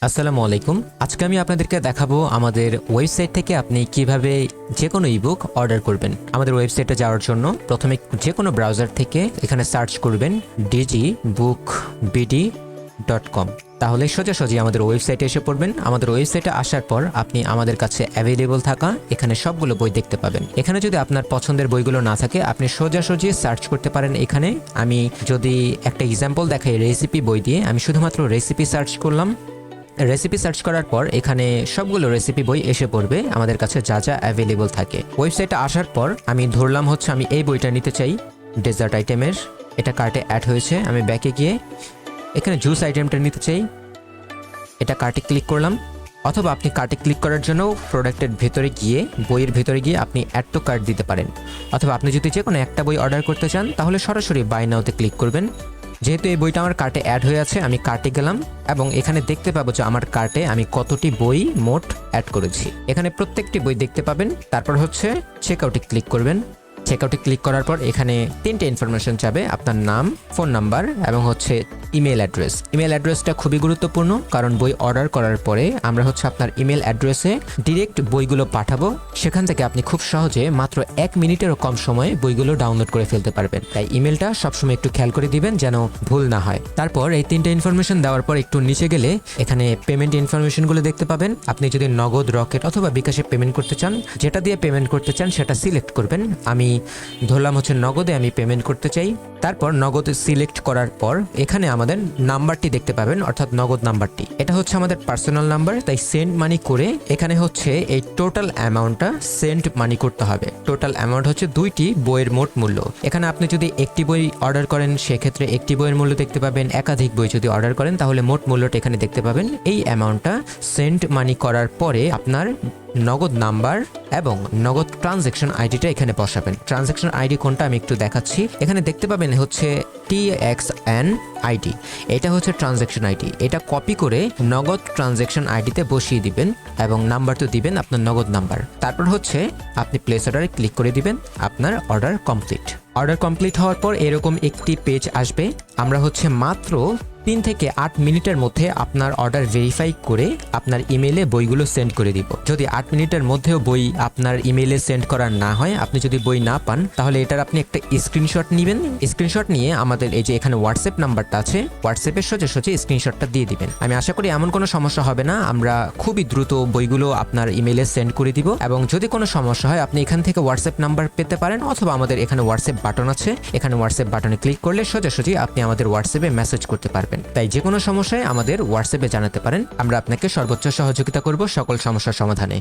আসসালামু আলাইকুম। আজকে আমি আপনাদেরকে দেখাবো আমাদের ওয়েবসাইট থেকে আপনি কিভাবে যে কোনো ইবুক অর্ডার করবেন। আমাদের ওয়েবসাইটে যাওয়ার জন্য প্রথমে যে কোনো ব্রাউজার থেকে এখানে সার্চ করবেন digibookbd.com। তাহলে সোজাসুজি আমাদের ওয়েবসাইটে এসে পড়বেন। আমাদের ওয়েবসাইটে আসার পর আপনি আমাদের কাছে অ্যাভেলেবল থাকা এখানে সবগুলো বই দেখতে পাবেন। এখানে যদি আপনার পছন্দের বইগুলো না থাকে আপনি সোজাসুজি সার্চ করতে পারেন। এখানে আমি যদি একটা এক্সাম্পল দেখাই রেসিপি বই দিয়ে, আমি শুধুমাত্র রেসিপি সার্চ করলাম। রেসিপি সার্চ করার পর এখানে সবগুলো রেসিপি বই এসে পড়বে আমাদের কাছে যা যা অ্যাভেলেবল থাকে। ওয়েবসাইটে আসার পর আমি ধরলাম হচ্ছে আমি এই বইটা নিতে চাই, ডেজার্ট আইটেমের। এটা কার্টে অ্যাড হয়েছে। আমি ব্যাকে গিয়ে এখানে জুস আইটেমটা নিতে চাই, এটা কার্টে ক্লিক করলাম। অথবা আপনি কার্টে ক্লিক করার জন্য প্রোডাক্টের ভেতরে গিয়ে বইয়ের ভেতরে গিয়ে আপনি অ্যাড টু কার্ট দিতে পারেন। অথবা আপনি যদি যে কোনো একটা বই অর্ডার করতে চান তাহলে সরাসরি বাই নাওতে ক্লিক করবেন। যেহেতু এই বইটা আমার কার্টে অ্যাড হয়ে আছে আমি কার্টে গেলাম এবং এখানে দেখতে পাবো যে আমার কার্টে আমি কতটি বই মোট অ্যাড করেছি। এখানে প্রত্যেকটি বই দেখতে পাবেন। তারপর হচ্ছে চেকআউটে ক্লিক করবেন। চেকআউটে ক্লিক করার পর এখানে তিনটে ইনফরমেশন চাবে, আপনার নাম, ফোন নাম্বার এবং হচ্ছে ইমেল অ্যাড্রেস। ইমেল অ্যাড্রেসটা খুবই গুরুত্বপূর্ণ, কারণ বই অর্ডার করার পরে আমরা হচ্ছে আপনার ইমেল অ্যাড্রেসে ডিরেক্ট বইগুলো পাঠাবো। সেখান থেকে আপনি খুব সহজে মাত্র 1 মিনিটেরও কম সময়ে বইগুলো ডাউনলোড করে ফেলতে পারবেন। তাই ইমেলটা সবসময় একটু খেয়াল করে দিবেন যেন ভুল না হয়। তারপর এই তিনটে ইনফরমেশন দেওয়ার পর একটু নিচে গেলে এখানে পেমেন্ট ইনফরমেশনগুলো দেখতে পাবেন। আপনি যদি নগদ, রকেট অথবা বিকাশে পেমেন্ট করতে চান, যেটা দিয়ে পেমেন্ট করতে চান সেটা সিলেক্ট করবেন। আমি ধরলাম হচ্ছে নগদে আমি পেমেন্ট করতে চাই। তারপর নগদ সিলেক্ট করার পর এখানে আমাদের নাম্বারটি দেখতে পাবেন, অর্থাৎ নগদ নাম্বারটি। এটা হচ্ছে আমাদের পার্সোনাল নাম্বার, তাই সেন্ড মানি করে এখানে হচ্ছে এই টোটাল অ্যামাউন্টটা সেন্ড মানি করতে হবে। টোটাল অ্যামাউন্ট হচ্ছে 2টি বইয়ের মোট মূল্য। এখানে আপনি যদি একটি বই অর্ডার করেন সেক্ষেত্রে একটি বইয়ের মূল্য দেখতে পাবেন। একাধিক বই যদি অর্ডার করেন তাহলে মোট মূল্যটা এখানে দেখতে পাবেন। এই অ্যামাউন্টটা সেন্ড মানি করার পরে আপনার নগদ নাম্বার এবং নগদ ট্রানজ্যাকশন আইডিটা এখানে বসাবেন। ট্রানজ্যাকশন আইডি কোনটা আমি একটু দেখাচ্ছি। এখানে দেখতে পাবেন হচ্ছে TXN আইডি, এটা হচ্ছে ট্রানজ্যাকশন আইডি। এটা কপি করে নগদ ট্রানজ্যাকশন আইডিতে বসিয়ে দিবেন এবং নাম্বার তো দিবেন আপনার নগদ নাম্বার। তারপর হচ্ছে আপনি প্লেস অর্ডারে ক্লিক করে দিবেন। আপনার অর্ডার কমপ্লিট। অর্ডার কমপ্লিট হওয়ার পর এরকম একটি পেজ আসবে। আমরা হচ্ছে মাত্র 3 থেকে 8 মিনিটের মধ্যে আপনার অর্ডার ভেরিফাই করে আপনার ইমেলে বইগুলো সেন্ড করে দিব। যদি 8 মিনিটের মধ্যেও বই আপনার ইমেলে সেন্ড করা না হয়, আপনি যদি বই না পান, তাহলে এটার আপনি একটা স্ক্রিনশট নেবেন। স্ক্রিনশট নিয়ে আমাদের এই যে এখানে হোয়াটসঅ্যাপ নাম্বারটা আছে, হোয়াটসঅ্যাপে সোজাসুজি স্ক্রিনশটটা দিয়ে দিবেন। আমি আশা করি এমন কোনো সমস্যা হবে না। আমরা খুবই দ্রুত বইগুলো আপনার ইমেলে সেন্ড করে দিব। এবং যদি কোনো সমস্যা হয় আপনি এখান থেকে হোয়াটসঅ্যাপ নাম্বার পেতে পারেন, অথবা আমাদের এখানে হোয়াটসঅ্যাপ বাটন আছে, এখানে হোয়াটসঅ্যাপ বাটনে ক্লিক করলে সোজাসুজি আপনি আমাদের হোয়াটসঅ্যাপে মেসেজ করতে পারবেন। তাই যে কোনো সমস্যায় আমাদের হোয়াটসঅ্যাপে জানাতে পারেন। আমরা আপনাকে সর্বোচ্চ সহযোগিতা করব সকল সমস্যার সমাধানে।